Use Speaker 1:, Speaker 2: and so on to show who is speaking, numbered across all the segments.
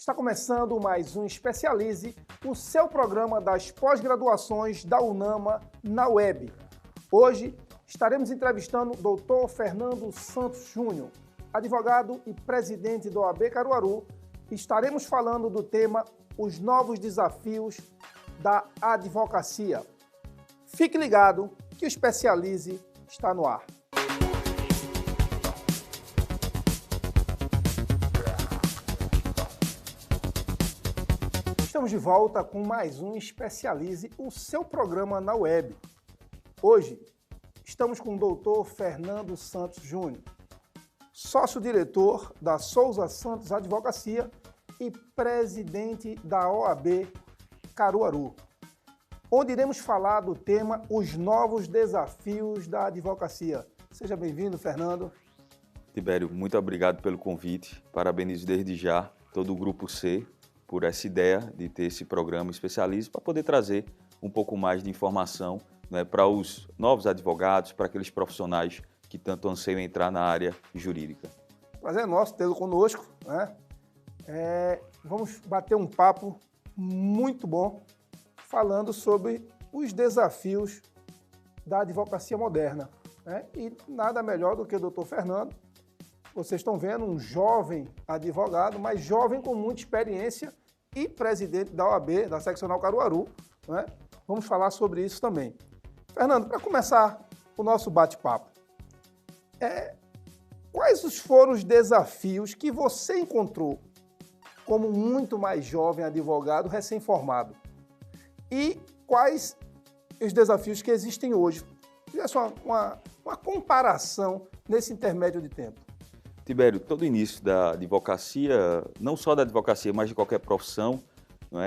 Speaker 1: Está começando mais um Especialize, o seu programa das pós-graduações da UNAMA na web. Hoje estaremos entrevistando o Dr. Fernando Santos Júnior, advogado e presidente da OAB Caruaru. Estaremos falando do tema Os Novos Desafios da Advocacia. Fique ligado que o Especialize está no ar. Estamos de volta com mais um Especialize, o seu programa na web. Hoje, estamos com o Dr. Fernando Santos Júnior, sócio-diretor da Souza Santos Advocacia e presidente da OAB Caruaru, onde iremos falar do tema Os Novos Desafios da Advocacia. Seja bem-vindo, Fernando.
Speaker 2: Tibério, muito obrigado pelo convite. Parabenizo desde já todo o Grupo C por essa ideia de ter esse programa Especialize para poder trazer um pouco mais de informação, né, para os novos advogados, para aqueles profissionais que tanto anseiam entrar na área jurídica.
Speaker 1: Prazer é nosso tê-lo conosco, né? Vamos bater um papo muito bom falando sobre os desafios da advocacia moderna, né? E nada melhor do que o doutor Fernando. Vocês estão vendo um jovem advogado, mas jovem com muita experiência e presidente da OAB, da Seccional Caruaru, né? Vamos falar sobre isso também. Fernando, para começar o nosso bate-papo, quais foram os desafios que você encontrou como muito mais jovem advogado recém-formado? E quais os desafios que existem hoje? Fizesse uma comparação nesse intermédio de tempo.
Speaker 2: Tibério, todo início da advocacia, não só da advocacia, mas de qualquer profissão, não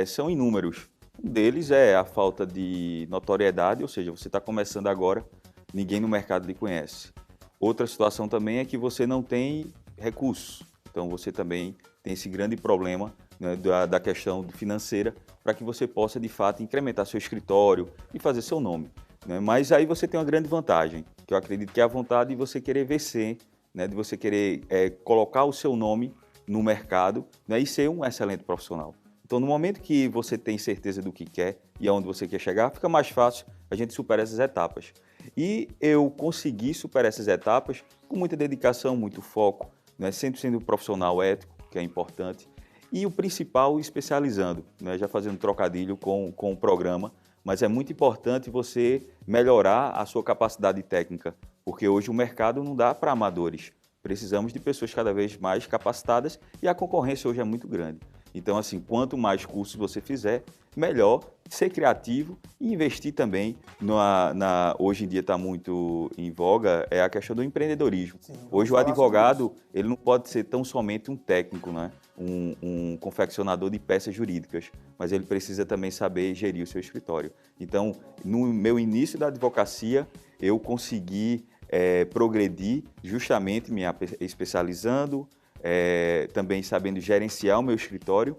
Speaker 2: são inúmeros. Um deles é a falta de notoriedade, ou seja, você está começando agora, ninguém no mercado lhe conhece. Outra situação também é que você não tem recursos, então você também tem esse grande problema, né, da questão financeira, para que você possa, de fato, incrementar seu escritório e fazer seu nome, né? Mas aí você tem uma grande vantagem, que eu acredito que é a vontade de você querer vencer, né, de você querer colocar o seu nome no mercado, né, e ser um excelente profissional. Então, no momento que você tem certeza do que quer e aonde você quer chegar, fica mais fácil a gente superar essas etapas. E eu consegui superar essas etapas com muita dedicação, muito foco, né, sempre sendo um profissional ético, que é importante, e o principal, especializando, né, já fazendo trocadilho com o programa, mas é muito importante você melhorar a sua capacidade técnica, porque hoje o mercado não dá para amadores. Precisamos de pessoas cada vez mais capacitadas e a concorrência hoje é muito grande. Então, assim, quanto mais cursos você fizer, melhor ser criativo e investir também hoje em dia está muito em voga, é a questão do empreendedorismo. Sim, hoje o advogado, ele não pode ser tão somente um técnico, né? Um confeccionador de peças jurídicas, mas ele precisa também saber gerir o seu escritório. Então, no meu início da advocacia, eu consegui progredir justamente me especializando, também sabendo gerenciar o meu escritório.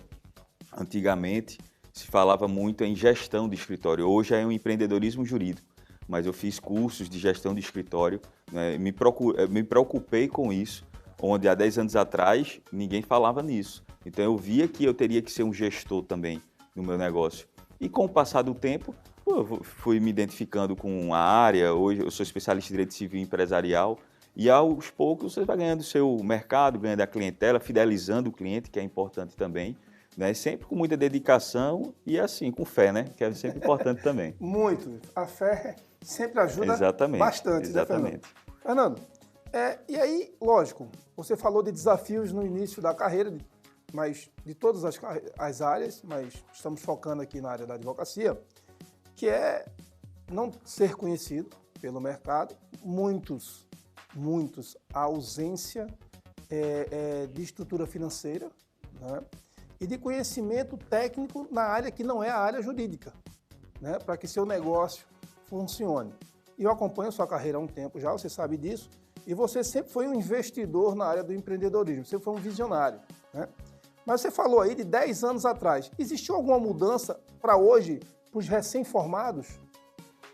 Speaker 2: Antigamente se falava muito em gestão de escritório, hoje é um empreendedorismo jurídico, mas eu fiz cursos de gestão de escritório, né? Me preocupei com isso, onde há 10 anos atrás ninguém falava nisso. Então eu via que eu teria que ser um gestor também no meu negócio. E com o passar do tempo, eu fui me identificando com a área. Hoje eu sou especialista em direito civil e empresarial, e aos poucos você vai ganhando seu mercado, ganhando a clientela, fidelizando o cliente, que é importante também, né? Sempre com muita dedicação e assim, com fé, né? Que é sempre importante também.
Speaker 1: Muito. A fé sempre ajuda bastante.
Speaker 2: Exatamente.
Speaker 1: Né, Fernando? E aí, lógico, você falou de desafios no início da carreira, mas de todas as áreas, mas estamos focando aqui na área da advocacia, que é não ser conhecido pelo mercado, a ausência de estrutura financeira, né, e de conhecimento técnico na área que não é a área jurídica, né, para que seu negócio funcione. E eu acompanho sua carreira há um tempo já, você sabe disso, e você sempre foi um investidor na área do empreendedorismo, você foi um visionário, né? Mas você falou aí de 10 anos atrás. Existiu alguma mudança para hoje, para os recém-formados?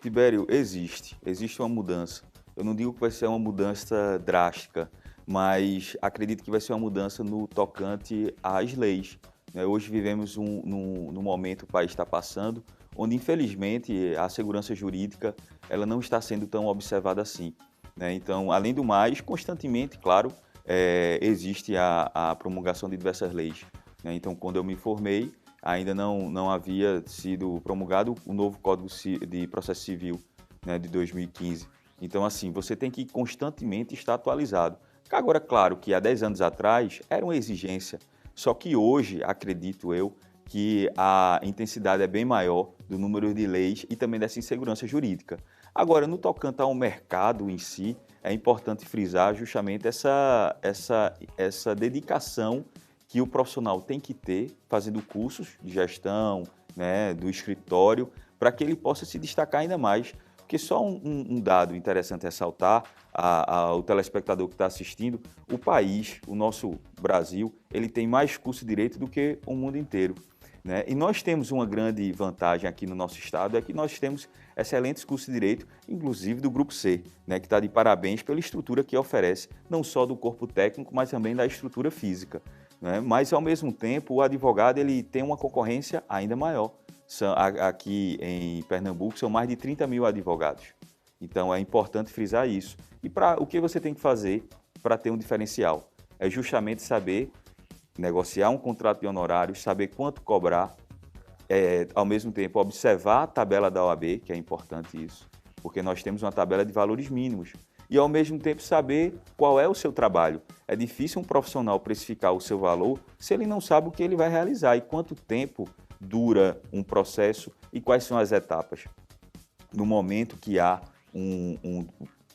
Speaker 2: Tibério, existe uma mudança. Eu não digo que vai ser uma mudança drástica, mas acredito que vai ser uma mudança no tocante às leis, né? Hoje vivemos num momento que o país está passando, onde infelizmente a segurança jurídica ela não está sendo tão observada assim, né? Então, além do mais, constantemente, claro, existe a promulgação de diversas leis, né? Então, quando eu me formei, ainda não havia sido promulgado o novo Código de Processo Civil, né, de 2015. Então, assim, você tem que constantemente estar atualizado. Agora, claro que há 10 anos atrás era uma exigência, só que hoje, acredito eu, que a intensidade é bem maior do número de leis e também dessa insegurança jurídica. Agora, no tocante ao mercado em si, é importante frisar justamente essa dedicação que o profissional tem que ter fazendo cursos de gestão, né, do escritório, para que ele possa se destacar ainda mais. Porque só um dado interessante ressaltar ao telespectador que está assistindo, o país, o nosso Brasil, ele tem mais curso de direito do que o mundo inteiro, né? E nós temos uma grande vantagem aqui no nosso estado, é que nós temos excelentes cursos de direito, inclusive do Grupo C, né, que está de parabéns pela estrutura que oferece, não só do corpo técnico, mas também da estrutura física, né? Mas, ao mesmo tempo, o advogado ele tem uma concorrência ainda maior. Aqui em Pernambuco são mais de 30 mil advogados. Então é importante frisar isso. E o que você tem que fazer para ter um diferencial? É justamente saber negociar um contrato de honorários, saber quanto cobrar, ao mesmo tempo observar a tabela da OAB, que é importante isso, porque nós temos uma tabela de valores mínimos. E ao mesmo tempo saber qual é o seu trabalho. É difícil um profissional precificar o seu valor se ele não sabe o que ele vai realizar e quanto tempo dura um processo e quais são as etapas. No momento que há um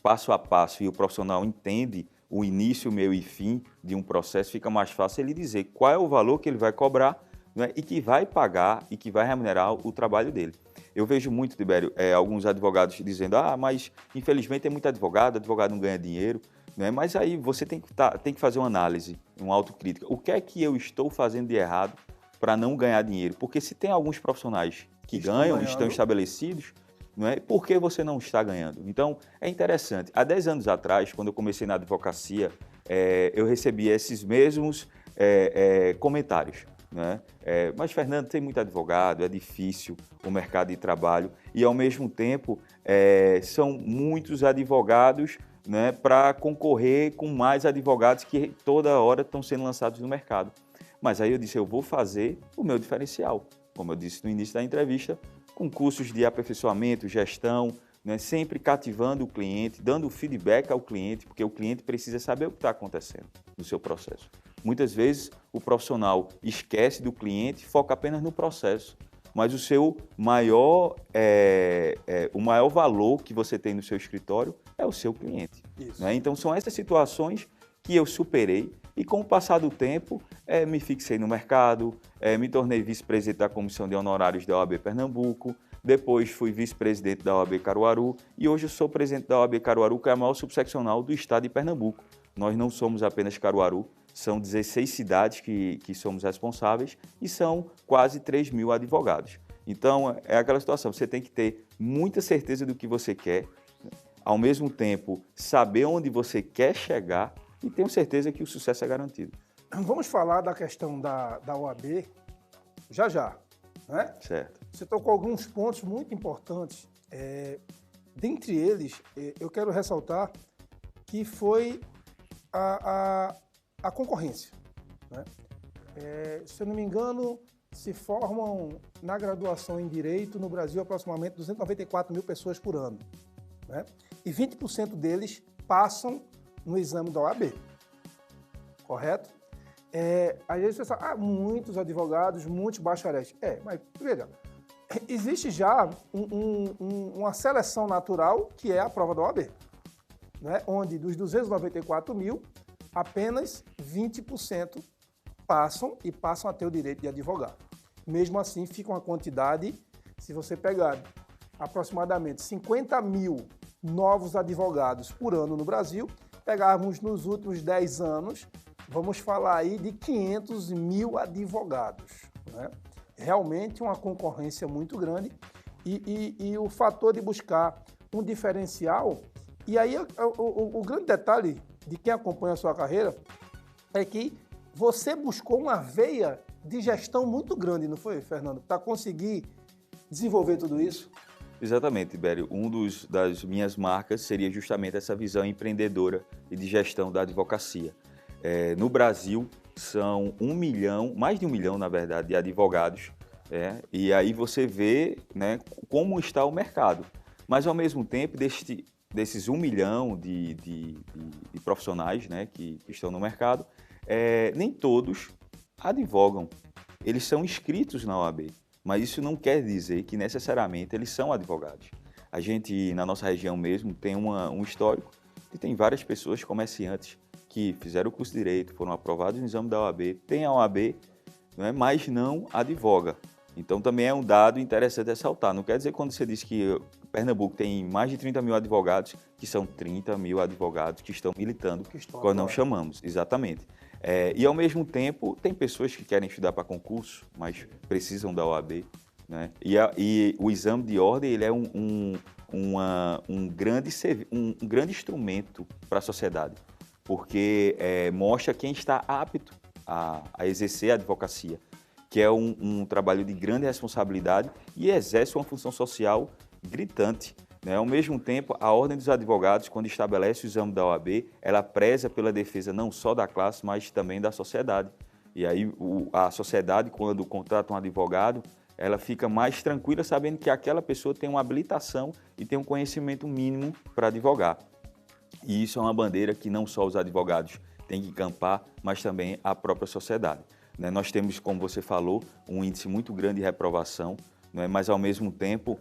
Speaker 2: passo a passo e o profissional entende o início, meio e fim de um processo, fica mais fácil ele dizer qual é o valor que ele vai cobrar, né, e que vai pagar e que vai remunerar o trabalho dele. Eu vejo muito, Tibério, alguns advogados dizendo, mas infelizmente tem muito advogado não ganha dinheiro, né? Mas aí você tem que fazer uma análise, uma autocrítica. O que é que eu estou fazendo de errado para não ganhar dinheiro? Porque se tem alguns profissionais que ganham, estão estabelecidos, não é? Por que você não está ganhando? Então, é interessante. Há 10 anos atrás, quando eu comecei na advocacia, eu recebia esses mesmos comentários, né? Mas, Fernando, tem muito advogado, é difícil o mercado de trabalho e, ao mesmo tempo, são muitos advogados, né, para concorrer com mais advogados que toda hora estão sendo lançados no mercado. Mas aí eu disse, eu vou fazer o meu diferencial, como eu disse no início da entrevista, com cursos de aperfeiçoamento, gestão, né, sempre cativando o cliente, dando feedback ao cliente, porque o cliente precisa saber o que está acontecendo no seu processo. Muitas vezes o profissional esquece do cliente, foca apenas no processo, mas o seu maior valor que você tem no seu escritório é o seu cliente, né? Então são essas situações que eu superei e com o passar do tempo me fixei no mercado, me tornei vice-presidente da Comissão de Honorários da OAB Pernambuco, depois fui vice-presidente da OAB Caruaru e hoje eu sou presidente da OAB Caruaru, que é a maior subseccional do estado de Pernambuco. Nós não somos apenas Caruaru, são 16 cidades que somos responsáveis e são quase 3 mil advogados. Então, é aquela situação, você tem que ter muita certeza do que você quer, ao mesmo tempo saber onde você quer chegar e tenho certeza que o sucesso é garantido.
Speaker 1: Vamos falar da questão da OAB já, né?
Speaker 2: Certo.
Speaker 1: Você tocou alguns pontos muito importantes. Dentre eles, eu quero ressaltar que foi a concorrência, né? Se eu não me engano, se formam na graduação em Direito no Brasil aproximadamente 294 mil pessoas por ano, né? E 20% deles passam no exame da OAB, correto? Às vezes você fala, muitos advogados, muitos bacharéis. Mas veja, existe já uma seleção natural que é a prova da OAB, né? Onde dos 294 mil, apenas 20% passam a ter o direito de advogado. Mesmo assim, fica uma quantidade, se você pegar aproximadamente 50 mil novos advogados por ano no Brasil, pegarmos nos últimos 10 anos, vamos falar aí de 500 mil advogados, né? Realmente uma concorrência muito grande e o fator de buscar um diferencial. E aí o grande detalhe, de quem acompanha a sua carreira, é que você buscou uma veia de gestão muito grande, não foi, Fernando? Para conseguir desenvolver tudo isso?
Speaker 2: Exatamente, Tibério. Das minhas marcas seria justamente essa visão empreendedora e de gestão da advocacia. No Brasil, são 1 milhão, mais de 1 milhão, na verdade, de advogados. E aí você vê, né, como está o mercado. Mas, ao mesmo tempo, desses 1 milhão de profissionais, né, que estão no mercado, nem todos advogam. Eles são inscritos na OAB. Mas isso não quer dizer que necessariamente eles são advogados. A gente, na nossa região mesmo, tem um histórico e tem várias pessoas, comerciantes, que fizeram o curso de Direito, foram aprovados no exame da OAB, têm a OAB, né, mas não advoga. Então também é um dado interessante ressaltar. Não quer dizer quando você diz que Pernambuco tem mais de 30 mil advogados, que são 30 mil advogados que estão militando, quando não chamamos, exatamente. E, ao mesmo tempo, tem pessoas que querem estudar para concurso, mas precisam da OAB, né? E o exame de ordem ele é um grande instrumento para a sociedade, porque mostra quem está apto a exercer a advocacia, que é um trabalho de grande responsabilidade e exerce uma função social gritante. Ao mesmo tempo, a Ordem dos Advogados, quando estabelece o exame da OAB, ela preza pela defesa não só da classe, mas também da sociedade. E aí a sociedade, quando contrata um advogado, ela fica mais tranquila sabendo que aquela pessoa tem uma habilitação e tem um conhecimento mínimo para advogar. E isso é uma bandeira que não só os advogados têm que encampar, mas também a própria sociedade. Nós temos, como você falou, um índice muito grande de reprovação, mas, ao mesmo tempo,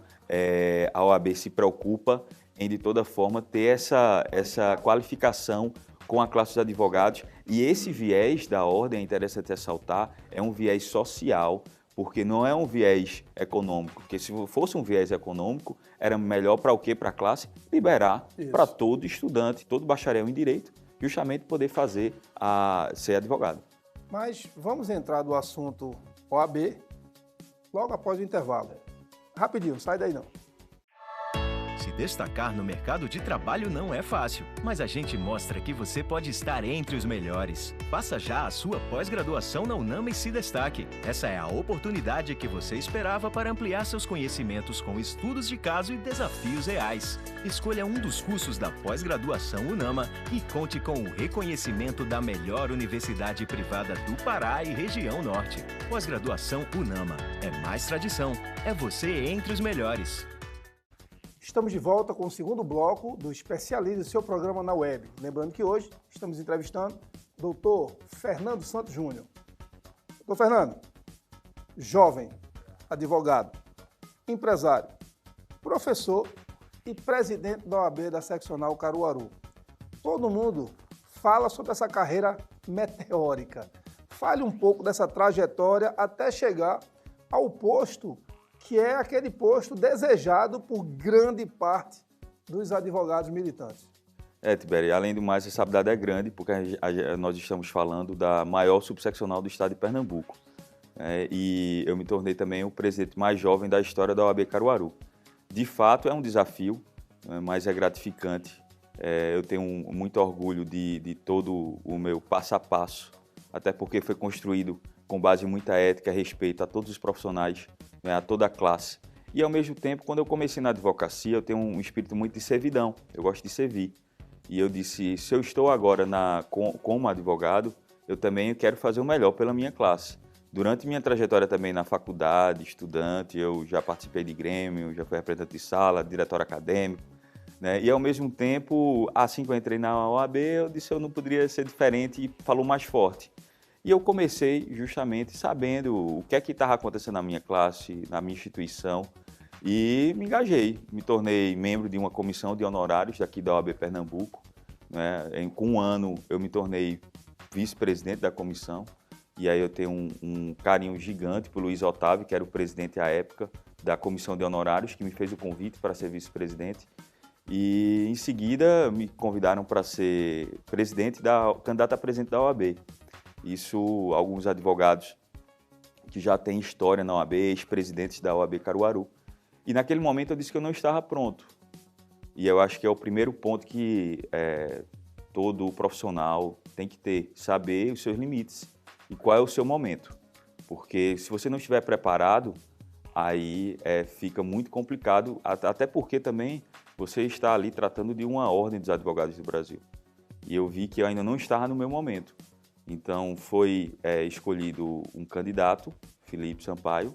Speaker 2: a OAB se preocupa em, de toda forma, ter essa qualificação com a classe dos advogados. E esse viés da ordem, é interessante ressaltar, é um viés social, porque não é um viés econômico. Porque se fosse um viés econômico, era melhor para o quê? Para a classe liberar para todo estudante, todo bacharel em Direito, justamente poder ser advogado.
Speaker 1: Mas vamos entrar no assunto OAB logo após o intervalo. Rapidinho, sai daí não.
Speaker 3: Se destacar no mercado de trabalho não é fácil, mas a gente mostra que você pode estar entre os melhores. Faça já a sua pós-graduação na UNAMA e se destaque. Essa é a oportunidade que você esperava para ampliar seus conhecimentos com estudos de caso e desafios reais. Escolha um dos cursos da pós-graduação UNAMA e conte com o reconhecimento da melhor universidade privada do Pará e região norte. Pós-graduação UNAMA. É mais tradição. É você entre os melhores.
Speaker 1: Estamos de volta com o segundo bloco do Especialize, seu programa na web. Lembrando que hoje estamos entrevistando o doutor Fernando Santos Júnior. Doutor Fernando, jovem, advogado, empresário, professor e presidente da OAB da seccional Caruaru. Todo mundo fala sobre essa carreira meteórica. Fale um pouco dessa trajetória até chegar ao posto que é aquele posto desejado por grande parte dos advogados militantes.
Speaker 2: Tibério, além do mais, essa habilidade é grande, porque nós estamos falando da maior subseccional do estado de Pernambuco. E eu me tornei também o presidente mais jovem da história da OAB Caruaru. De fato, é um desafio, mas é gratificante. Eu tenho muito orgulho de todo o meu passo a passo, até porque foi construído com base em muita ética, respeito a todos os profissionais, a toda a classe. E, ao mesmo tempo, quando eu comecei na advocacia, eu tenho um espírito muito de servidão, eu gosto de servir. E eu disse, se eu estou agora como advogado, eu também quero fazer o melhor pela minha classe. Durante minha trajetória também na faculdade, estudante, eu já participei de grêmio, já fui representante de sala, diretor acadêmico, E, ao mesmo tempo, assim que eu entrei na OAB, eu disse que eu não poderia ser diferente e falou mais forte. E eu comecei justamente sabendo o que é que estava acontecendo na minha classe, na minha instituição, e me engajei. Me tornei membro de uma comissão de honorários daqui da OAB Pernambuco. Com um ano, eu me tornei vice-presidente da comissão, e aí eu tenho um carinho gigante por Luiz Otávio, que era o presidente à época da comissão de honorários, que me fez o convite para ser vice-presidente. E, em seguida, me convidaram para ser candidato a presidente da OAB. Isso, alguns advogados que já têm história na OAB, ex-presidentes da OAB Caruaru. E naquele momento eu disse que eu não estava pronto. E eu acho que é o primeiro ponto que todo profissional tem que saber os seus limites e qual é o seu momento. Porque se você não estiver preparado, aí fica muito complicado, até porque também você está ali tratando de uma ordem dos advogados do Brasil. E eu vi que eu ainda não estava no meu momento. Então foi escolhido um candidato, Felipe Sampaio,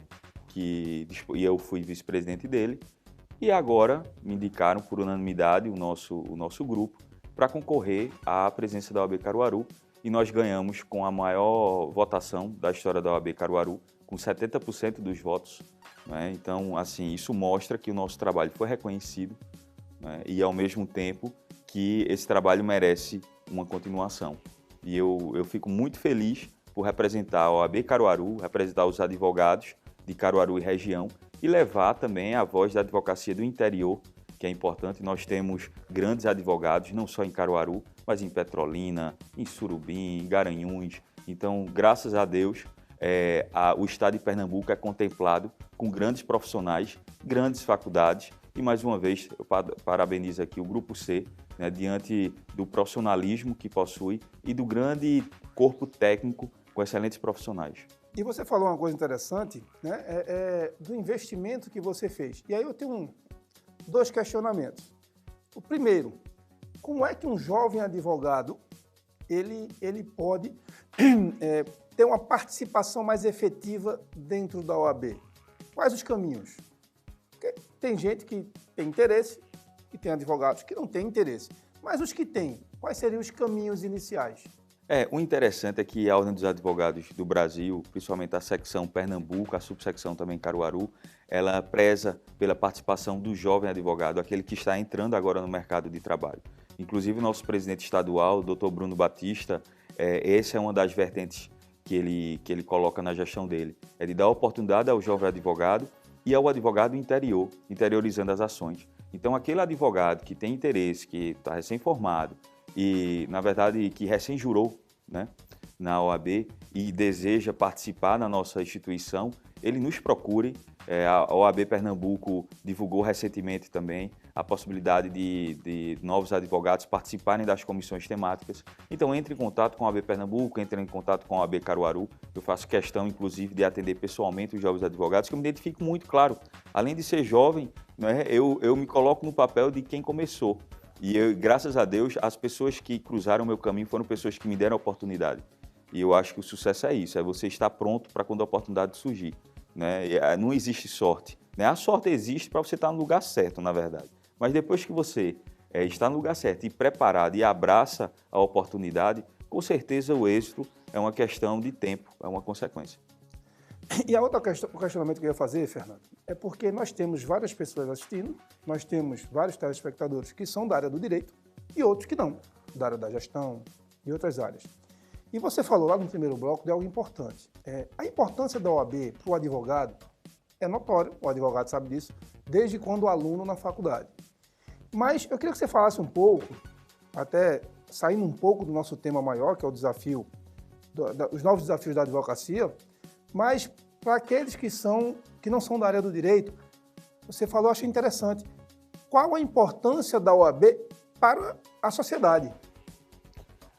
Speaker 2: e eu fui vice-presidente dele. E agora me indicaram por unanimidade o nosso grupo para concorrer à presidência da OAB Caruaru. E nós ganhamos com a maior votação da história da OAB Caruaru, com 70% dos votos. Né? Então, assim, isso mostra que o nosso trabalho foi reconhecido, né? E, ao mesmo tempo, que esse trabalho merece uma continuação. E eu fico muito feliz por representar a OAB Caruaru, representar os advogados de Caruaru e região e levar também a voz da advocacia do interior, que é importante. Nós temos grandes advogados, não só em Caruaru, mas em Petrolina, em Surubim, em Garanhuns. Então, graças a Deus, o estado de Pernambuco é contemplado com grandes profissionais, grandes faculdades. E, mais uma vez, eu parabenizo aqui o Grupo C, né, diante do profissionalismo que possui e do grande corpo técnico com excelentes profissionais.
Speaker 1: E você falou uma coisa interessante, né, do investimento que você fez. E aí eu tenho dois questionamentos. O primeiro, como é que um jovem advogado ele pode ter uma participação mais efetiva dentro da OAB? Quais os caminhos? Porque tem gente que tem interesse e tem advogados que não têm interesse. Mas os que têm, quais seriam os caminhos iniciais?
Speaker 2: O interessante é que a Ordem dos Advogados do Brasil, principalmente a secção Pernambuco, a subsecção também Caruaru, ela preza pela participação do jovem advogado, aquele que está entrando agora no mercado de trabalho. Inclusive, o nosso presidente estadual, o Dr. Bruno Batista, essa é uma das vertentes que ele coloca na gestão dele, é de dar oportunidade ao jovem advogado e ao advogado interiorizando as ações. Então, aquele advogado que tem interesse, que está recém-formado e, na verdade, que recém-jurou, né, na OAB e deseja participar na nossa instituição, ele nos procure. A OAB Pernambuco divulgou recentemente também a possibilidade de novos advogados participarem das comissões temáticas. Então, entre em contato com a OAB Pernambuco, entre em contato com a OAB Caruaru. Eu faço questão, inclusive, de atender pessoalmente os jovens advogados, que eu me identifico muito, claro. Além de ser jovem, né, eu me coloco no papel de quem começou. E, graças a Deus, as pessoas que cruzaram o meu caminho foram pessoas que me deram a oportunidade. E eu acho que o sucesso é isso, é você estar pronto para quando a oportunidade surgir. Né? Não existe sorte. Né? A sorte existe para você estar no lugar certo, na verdade. Mas depois que você está no lugar certo e preparado e abraça a oportunidade, com certeza o êxito é uma questão de tempo, é uma consequência.
Speaker 1: E a outra questão, o questionamento que eu ia fazer, Fernando, é porque nós temos várias pessoas assistindo, nós temos vários telespectadores que são da área do direito e outros que não, da área da gestão e outras áreas. E você falou lá no primeiro bloco de algo importante. A importância da OAB para o advogado é notória, o advogado sabe disso, desde quando aluno na faculdade. Mas eu queria que você falasse um pouco, até saindo um pouco do nosso tema maior, que é o desafio, os novos desafios da advocacia, mas para aqueles que não são da área do direito, você falou, achei interessante. Qual a importância da OAB para a sociedade?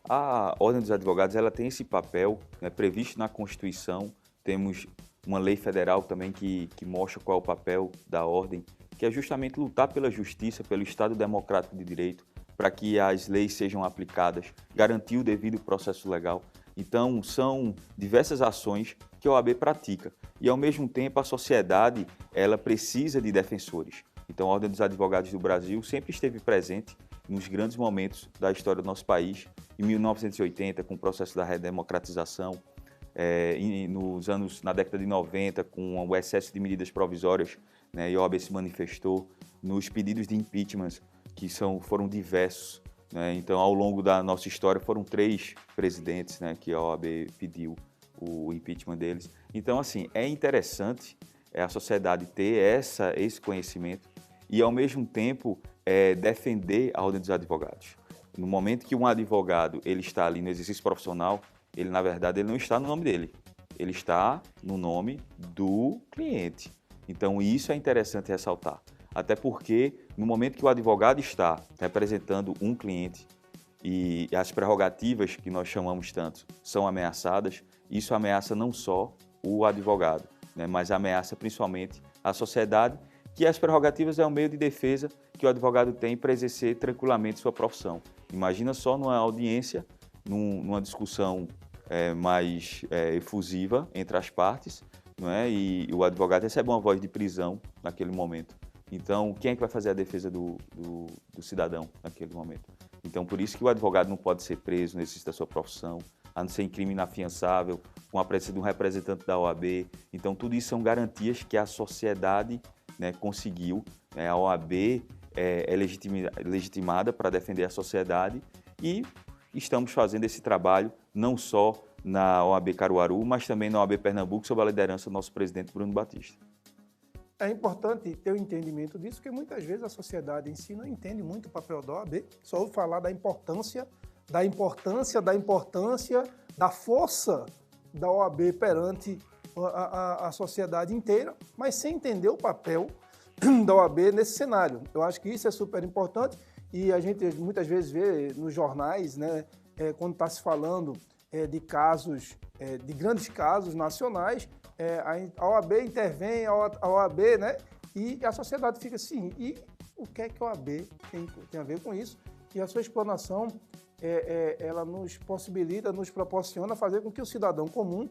Speaker 2: A Ordem dos Advogados ela tem esse papel, né, previsto na Constituição. Temos uma lei federal também que mostra qual é o papel da Ordem, que é justamente lutar pela justiça, pelo Estado democrático de direito, para que as leis sejam aplicadas, garantir o devido processo legal. Então, são diversas ações que a OAB pratica. E, ao mesmo tempo, a sociedade ela precisa de defensores. Então, a Ordem dos Advogados do Brasil sempre esteve presente nos grandes momentos da história do nosso país. Em 1980, com o processo da redemocratização, na década de 90, com o excesso de medidas provisórias, né, e a OAB se manifestou nos pedidos de impeachment, que foram diversos. Né? Então, ao longo da nossa história, foram 3 presidentes, né, que a OAB pediu o impeachment deles. Então, assim, é interessante a sociedade ter esse conhecimento e, ao mesmo tempo, defender a Ordem dos Advogados. No momento que um advogado ele está ali no exercício profissional, ele, na verdade, ele não está no nome dele, ele está no nome do cliente. Então, isso é interessante ressaltar. Até porque, no momento que o advogado está representando um cliente, e as prerrogativas que nós chamamos tanto são ameaçadas, isso ameaça não só o advogado, né, mas ameaça principalmente a sociedade, que as prerrogativas é um meio de defesa que o advogado tem para exercer tranquilamente sua profissão. Imagina só numa audiência, numa discussão mais efusiva entre as partes, não é? E o advogado recebe uma voz de prisão naquele momento. Então, quem é que vai fazer a defesa do cidadão naquele momento? Então, por isso que o advogado não pode ser preso no exercício da sua profissão, a não ser em crime inafiançável, com a presença de um representante da OAB. Então, tudo isso são garantias que a sociedade, né, conseguiu. A OAB é legitimada para defender a sociedade e estamos fazendo esse trabalho não só na OAB Caruaru, mas também na OAB Pernambuco, sob a liderança do nosso presidente Bruno Batista.
Speaker 1: É importante ter o entendimento disso, porque muitas vezes a sociedade em si não entende muito o papel da OAB, só ouve falar da importância da força da OAB perante a sociedade inteira, mas sem entender o papel da OAB nesse cenário. Eu acho que isso é super importante e a gente muitas vezes vê nos jornais, né, quando está se falando de casos, de grandes casos nacionais, a OAB intervém, a OAB, né, e a sociedade fica assim, e o que é que a OAB tem a ver com isso? E a sua explanação, ela nos possibilita, nos proporciona fazer com que o cidadão comum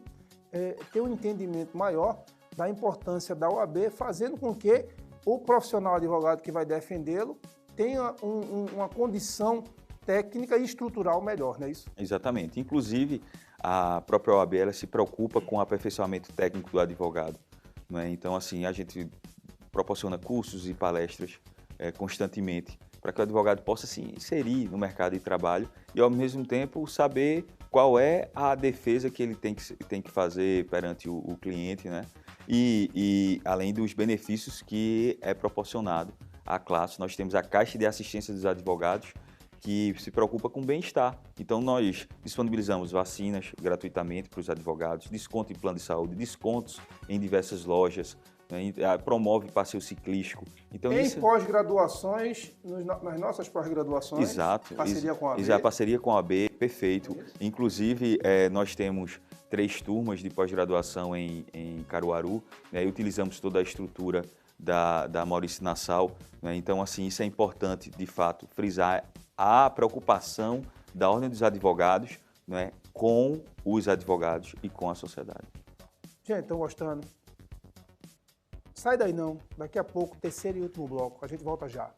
Speaker 1: tenha um entendimento maior da importância da OAB, fazendo com que o profissional advogado que vai defendê-lo tenha uma condição técnica e estrutural melhor, não é isso?
Speaker 2: Exatamente. Inclusive, a própria OAB ela se preocupa com o aperfeiçoamento técnico do advogado, não é? Então, assim, a gente proporciona cursos e palestras constantemente para que o advogado possa se inserir no mercado de trabalho e, ao mesmo tempo, saber qual é a defesa que ele tem que fazer perante o cliente, né? E além dos benefícios que é proporcionado à classe, nós temos a Caixa de Assistência dos Advogados, que se preocupa com o bem-estar. Então, nós disponibilizamos vacinas gratuitamente para os advogados, desconto em plano de saúde, descontos em diversas lojas, né, promove passeio ciclístico. Então,
Speaker 1: em pós-graduações, nas nossas pós-graduações,
Speaker 2: exato,
Speaker 1: parceria com a OAB.
Speaker 2: Exato, parceria com a OAB, perfeito. Inclusive, nós temos 3 turmas de pós-graduação em Caruaru, né, e utilizamos toda a estrutura da Maurício Nassau, né? Então, assim, isso é importante, de fato, frisar a preocupação da Ordem dos Advogados, né, com os advogados e com a sociedade.
Speaker 1: Gente, estão gostando? Sai daí não, daqui a pouco, terceiro e último bloco, a gente volta já.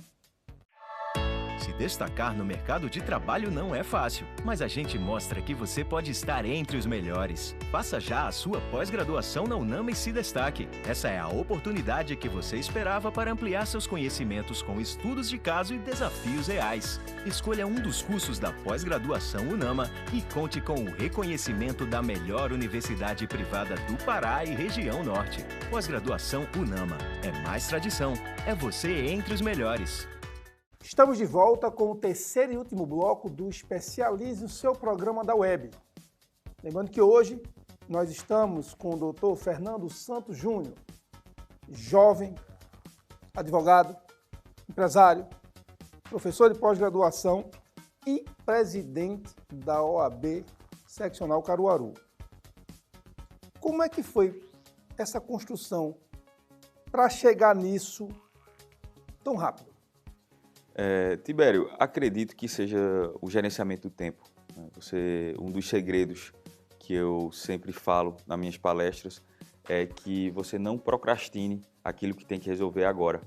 Speaker 3: Se destacar no mercado de trabalho não é fácil, mas a gente mostra que você pode estar entre os melhores. Faça já a sua pós-graduação na UNAMA e se destaque. Essa é a oportunidade que você esperava para ampliar seus conhecimentos com estudos de caso e desafios reais. Escolha um dos cursos da pós-graduação UNAMA e conte com o reconhecimento da melhor universidade privada do Pará e região norte. Pós-graduação UNAMA. É mais tradição. É você entre os melhores.
Speaker 1: Estamos de volta com o terceiro e último bloco do Especialize o seu programa da web. Lembrando que hoje nós estamos com o Dr. Fernando Santos Júnior, jovem, advogado, empresário, professor de pós-graduação e presidente da OAB Seccional Caruaru. Como é que foi essa construção para chegar nisso tão rápido?
Speaker 2: Tibério, acredito que seja o gerenciamento do tempo, né? Um dos segredos que eu sempre falo nas minhas palestras é que você não procrastine aquilo que tem que resolver agora.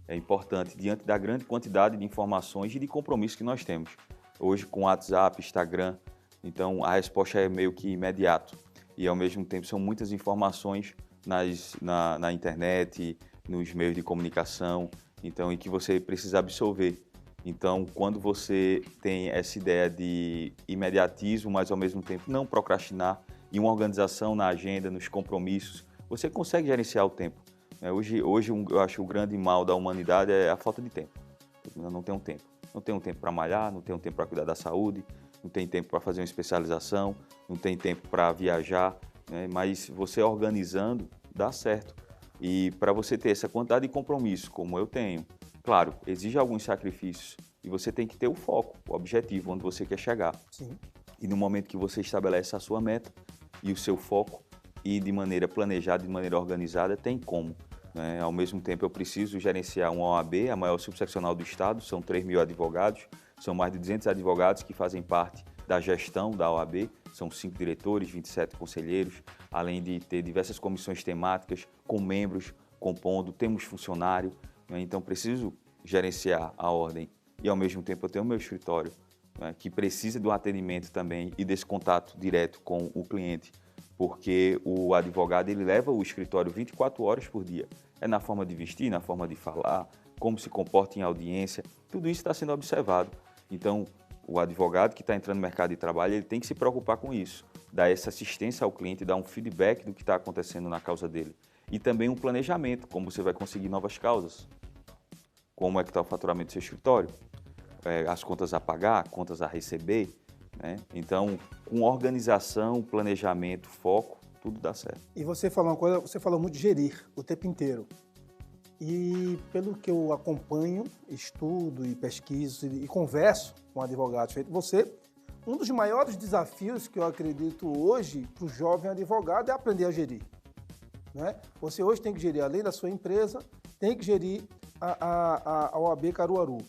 Speaker 2: É importante, diante da grande quantidade de informações e de compromissos que nós temos. Hoje, com WhatsApp, Instagram, então a resposta é meio que imediato. E, ao mesmo tempo, são muitas informações na internet, nos meios de comunicação, então, e que você precisa absorver. Então, quando você tem essa ideia de imediatismo, mas ao mesmo tempo não procrastinar, e uma organização na agenda, nos compromissos, você consegue gerenciar o tempo. Hoje eu acho que o grande mal da humanidade é a falta de tempo. Não tem um tempo. Não tem um tempo para malhar, não tem um tempo para cuidar da saúde, não tem tempo para fazer uma especialização, não tem tempo para viajar, né? Mas você organizando, dá certo. E para você ter essa quantidade de compromisso, como eu tenho, claro, exige alguns sacrifícios e você tem que ter o foco, o objetivo, onde você quer chegar.
Speaker 1: Sim.
Speaker 2: E no momento que você estabelece a sua meta e o seu foco, e de maneira planejada, de maneira organizada, tem como. Né? Ao mesmo tempo, eu preciso gerenciar uma OAB, a maior subseccional do Estado, são 3.000 advogados, são mais de 200 advogados que fazem parte da gestão da OAB, são 5 diretores, 27 conselheiros, além de ter diversas comissões temáticas com membros compondo, temos funcionário, né? Então preciso gerenciar a ordem e ao mesmo tempo eu tenho o meu escritório, né? Que precisa do atendimento também e desse contato direto com o cliente, porque o advogado ele leva o escritório 24 horas por dia, é na forma de vestir, na forma de falar, como se comporta em audiência, tudo isso está sendo observado. Então, o advogado que está entrando no mercado de trabalho, ele tem que se preocupar com isso, dar essa assistência ao cliente, dar um feedback do que está acontecendo na causa dele. E também um planejamento, como você vai conseguir novas causas, como é que está o faturamento do seu escritório, as contas a pagar, contas a receber, né? Então, com organização, planejamento, foco, tudo dá certo.
Speaker 1: E você falou uma coisa, você falou muito de gerir o tempo inteiro. E pelo que eu acompanho, estudo e pesquiso e converso com advogados feito você, um dos maiores desafios que eu acredito hoje para o jovem advogado é aprender a gerir. Né? Você hoje tem que gerir, além da sua empresa, tem que gerir a OAB Caruaru.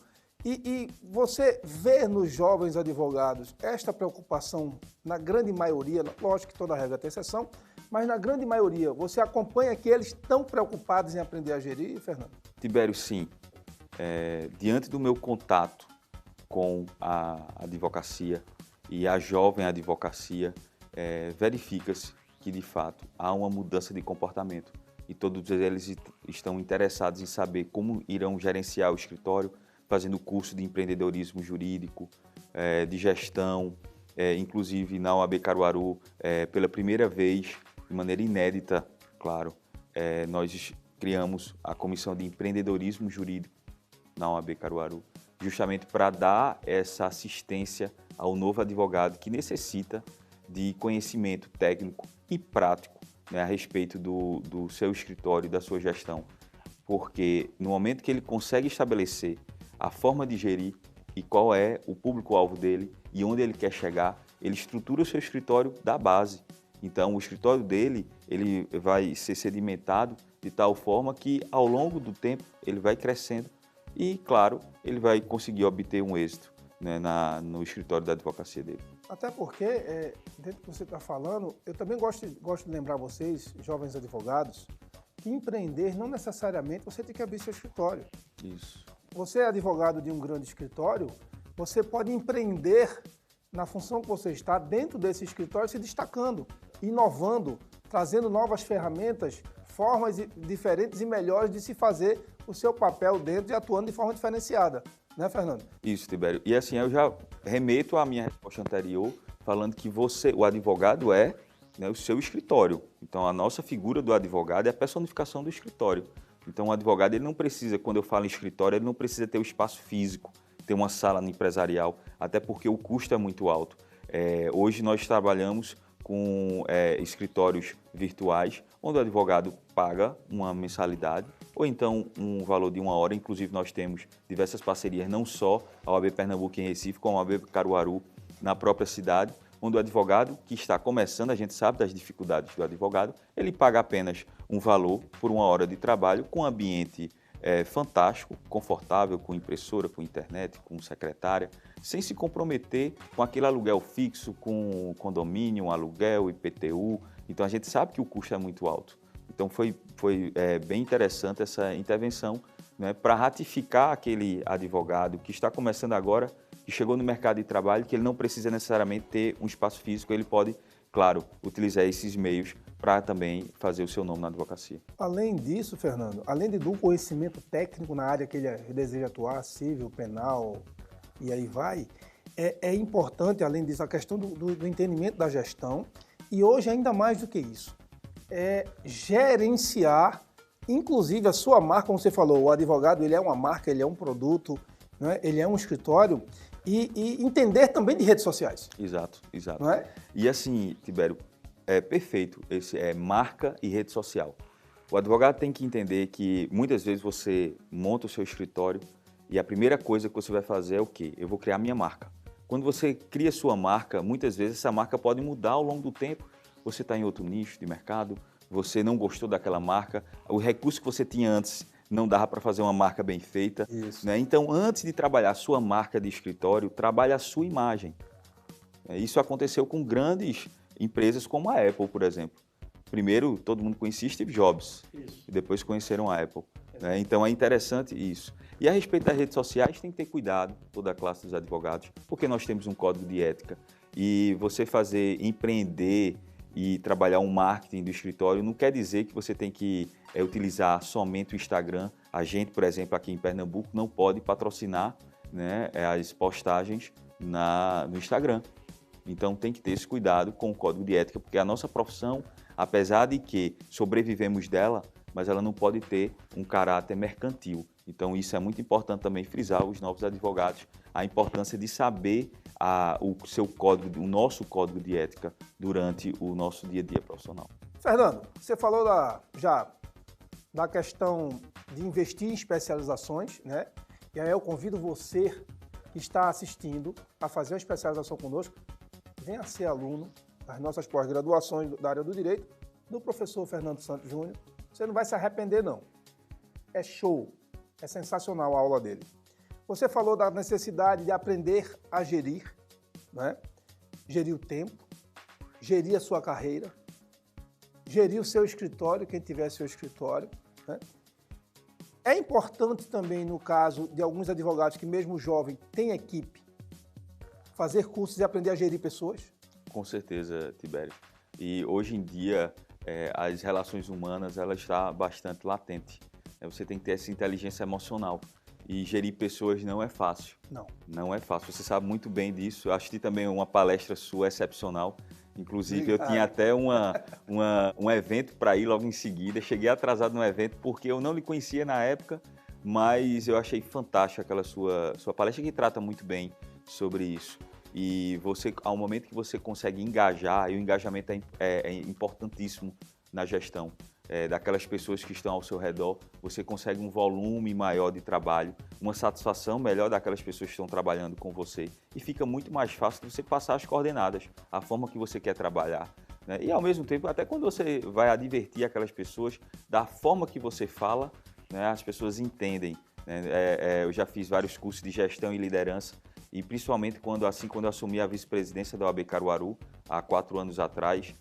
Speaker 1: E você vê nos jovens advogados esta preocupação, na grande maioria, lógico que toda regra tem exceção, mas na grande maioria, você acompanha que eles estão preocupados em aprender a gerir, Fernando?
Speaker 2: Tibério, sim. Diante do meu contato com a advocacia e a jovem advocacia, verifica-se que, de fato, há uma mudança de comportamento e todos eles estão interessados em saber como irão gerenciar o escritório, fazendo curso de empreendedorismo jurídico, de gestão, inclusive na OAB Caruaru, pela primeira vez, de maneira inédita, claro, nós criamos a Comissão de Empreendedorismo Jurídico na OAB Caruaru, justamente para dar essa assistência ao novo advogado que necessita de conhecimento técnico e prático, né, a respeito do seu escritório e da sua gestão. Porque no momento que ele consegue estabelecer a forma de gerir e qual é o público-alvo dele e onde ele quer chegar, ele estrutura o seu escritório da base. Então, o escritório dele ele vai ser sedimentado de tal forma que, ao longo do tempo, ele vai crescendo e, claro, ele vai conseguir obter um êxito, né, no escritório da advocacia dele.
Speaker 1: Até porque, dentro do que você está falando, eu também gosto de lembrar vocês, jovens advogados, que empreender não necessariamente você tem que abrir seu escritório.
Speaker 2: Isso.
Speaker 1: Você é advogado de um grande escritório, você pode empreender na função que você está dentro desse escritório, se destacando, inovando, trazendo novas ferramentas, formas diferentes e melhores de se fazer o seu papel dentro e atuando de forma diferenciada. Né, Fernando?
Speaker 2: Isso, Tibério. E assim, eu já remeto à minha resposta anterior, falando que você, o advogado né, o seu escritório. Então, a nossa figura do advogado é a personificação do escritório. Então, o advogado, ele não precisa, quando eu falo em escritório, ele não precisa ter o espaço físico, ter uma sala empresarial, até porque o custo é muito alto. Hoje nós trabalhamos com escritórios virtuais, onde o advogado paga uma mensalidade, ou então um valor de 1 hora. Inclusive, nós temos diversas parcerias, não só a OAB Pernambuco em Recife, como a OAB Caruaru na própria cidade, onde o advogado que está começando, a gente sabe das dificuldades do advogado, ele paga apenas um valor por 1 hora de trabalho com um ambiente fantástico, confortável, com impressora, com internet, com secretária, sem se comprometer com aquele aluguel fixo, com condomínio, aluguel, IPTU. Então, a gente sabe que o custo é muito alto. Então, foi bem interessante essa intervenção, né, para ratificar aquele advogado que está começando agora, que chegou no mercado de trabalho, que ele não precisa necessariamente ter um espaço físico, ele pode, claro, utilizar esses meios para também fazer o seu nome na advocacia.
Speaker 1: Além disso, Fernando, além do conhecimento técnico na área que ele deseja atuar, civil, penal, e aí vai, é importante, além disso, a questão do entendimento da gestão, e hoje ainda mais do que isso, gerenciar, inclusive a sua marca, como você falou, o advogado ele é uma marca, ele é um produto, né? Ele é um escritório, e entender também de redes sociais.
Speaker 2: Exato, exato.
Speaker 1: Não é?
Speaker 2: E assim, Tibério, é perfeito, esse é marca e rede social. O advogado tem que entender que muitas vezes você monta o seu escritório e a primeira coisa que você vai fazer é o quê? Eu vou criar minha marca. Quando você cria sua marca, muitas vezes essa marca pode mudar ao longo do tempo. Você está em outro nicho de mercado, você não gostou daquela marca, o recurso que você tinha antes não dava para fazer uma marca bem feita.
Speaker 1: Isso.
Speaker 2: Né? Então, antes de trabalhar a sua marca de escritório, trabalhe a sua imagem. Isso aconteceu com grandes empresas como a Apple, por exemplo. Primeiro, todo mundo conhecia Steve Jobs, e depois conheceram a Apple. Né? Então, é interessante isso. E a respeito das redes sociais, tem que ter cuidado, toda a classe dos advogados, porque nós temos um código de ética. E você empreender e trabalhar um marketing do escritório não quer dizer que você tem que utilizar somente o Instagram. A gente, por exemplo, aqui em Pernambuco, não pode patrocinar, né, as postagens no Instagram. Então, tem que ter esse cuidado com o código de ética, porque a nossa profissão, apesar de que sobrevivemos dela, mas ela não pode ter um caráter mercantil. Então, isso é muito importante também frisar os novos advogados, a importância de saber o nosso código de ética durante o nosso dia a dia profissional.
Speaker 1: Fernando, você falou já da questão de investir em especializações, né? E aí eu convido você que está assistindo a fazer uma especialização conosco, venha ser aluno das nossas pós-graduações da área do direito, do professor Fernando Santos Júnior. Você não vai se arrepender, não. É show, é sensacional a aula dele. Você falou da necessidade de aprender a gerir, né? Gerir o tempo, gerir a sua carreira, gerir o seu escritório, quem tiver seu escritório, né? É importante também, no caso de alguns advogados que mesmo jovem têm equipe, fazer cursos e aprender a gerir pessoas?
Speaker 2: Com certeza, Tibério. E hoje em dia, as relações humanas, ela está bastante latente. Você tem que ter essa inteligência emocional. E gerir pessoas não é fácil. Não é fácil. Você sabe muito bem disso. Eu assisti também uma palestra sua excepcional. Inclusive, eu tinha até um evento para ir logo em seguida. Cheguei atrasado no evento porque eu não lhe conhecia na época, mas eu achei fantástica aquela sua palestra que trata muito bem sobre isso. E você, ao momento que você consegue engajar, e o engajamento é importantíssimo na gestão, daquelas pessoas que estão ao seu redor, você consegue um volume maior de trabalho, uma satisfação melhor daquelas pessoas que estão trabalhando com você e fica muito mais fácil de você passar as coordenadas, a forma que você quer trabalhar. Né? E ao mesmo tempo, até quando você vai advertir aquelas pessoas da forma que você fala, né, as pessoas entendem. Né? Eu já fiz vários cursos de gestão e liderança e principalmente quando eu assumi a vice-presidência da OAB Caruaru, há 4 anos atrás,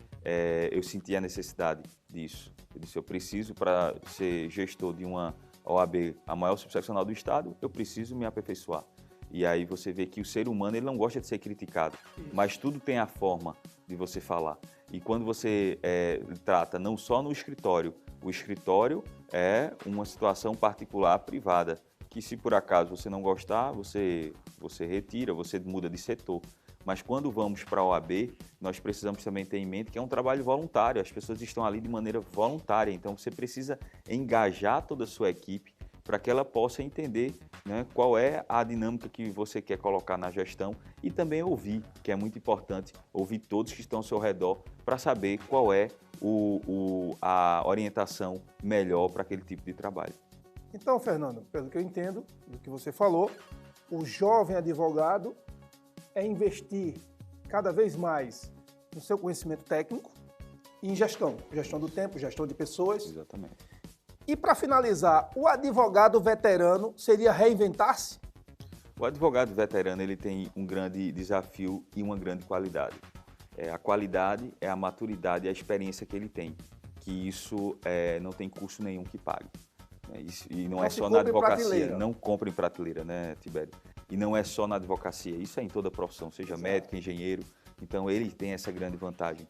Speaker 2: eu senti a necessidade disso. Eu disse, eu preciso, para ser gestor de uma OAB, a maior subseccional do estado, eu preciso me aperfeiçoar. E aí você vê que o ser humano ele não gosta de ser criticado, mas tudo tem a forma de você falar. E quando você trata não só no escritório, o escritório é uma situação particular, privada, que se por acaso você não gostar, você retira, você muda de setor. Mas quando vamos para a OAB, nós precisamos também ter em mente que é um trabalho voluntário, as pessoas estão ali de maneira voluntária, então você precisa engajar toda a sua equipe para que ela possa entender, né, qual é a dinâmica que você quer colocar na gestão e também ouvir, que é muito importante, ouvir todos que estão ao seu redor para saber qual é a orientação melhor para aquele tipo de trabalho.
Speaker 1: Então, Fernando, pelo que eu entendo do que você falou, o jovem advogado é investir cada vez mais no seu conhecimento técnico e em gestão do tempo, gestão de pessoas.
Speaker 2: Exatamente.
Speaker 1: E para finalizar, o advogado veterano seria reinventar-se?
Speaker 2: O advogado veterano ele tem um grande desafio e uma grande qualidade. A qualidade é a maturidade e a experiência que ele tem, que isso não tem custo nenhum que pague. E não é só na advocacia, não compra em prateleira, né, Tibério? E não é só na advocacia, isso é em toda a profissão, seja médico, engenheiro, então ele tem essa grande vantagem.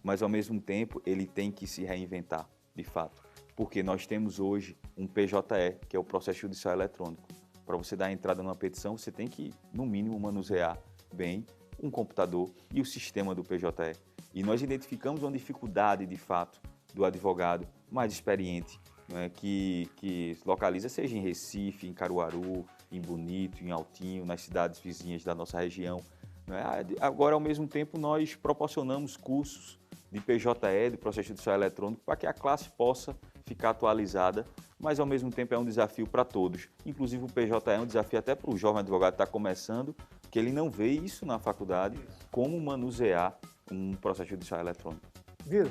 Speaker 2: Mas ao mesmo tempo, ele tem que se reinventar, de fato, porque nós temos hoje um PJE, que é o processo judicial eletrônico. Para você dar entrada numa petição, você tem que, no mínimo, manusear bem um computador e o sistema do PJE. E nós identificamos uma dificuldade, de fato, do advogado mais experiente, né, que se localiza, seja em Recife, em Caruaru, em Bonito, em Altinho, nas cidades vizinhas da nossa região. Né? Agora, ao mesmo tempo, nós proporcionamos cursos de PJE, de processo judicial eletrônico, para que a classe possa ficar atualizada, mas ao mesmo tempo é um desafio para todos. Inclusive o PJ é um desafio até para o jovem advogado que está começando, que ele não vê isso na faculdade, como manusear um processo judicial eletrônico.
Speaker 1: Viu?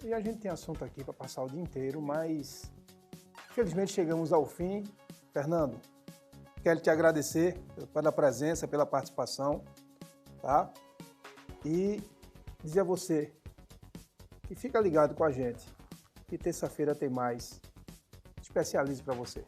Speaker 1: E a gente tem assunto aqui para passar o dia inteiro, mas infelizmente chegamos ao fim. Fernando, quero te agradecer pela presença, pela participação, tá? E dizer a você que fica ligado com a gente, que terça-feira tem mais especialistas para você.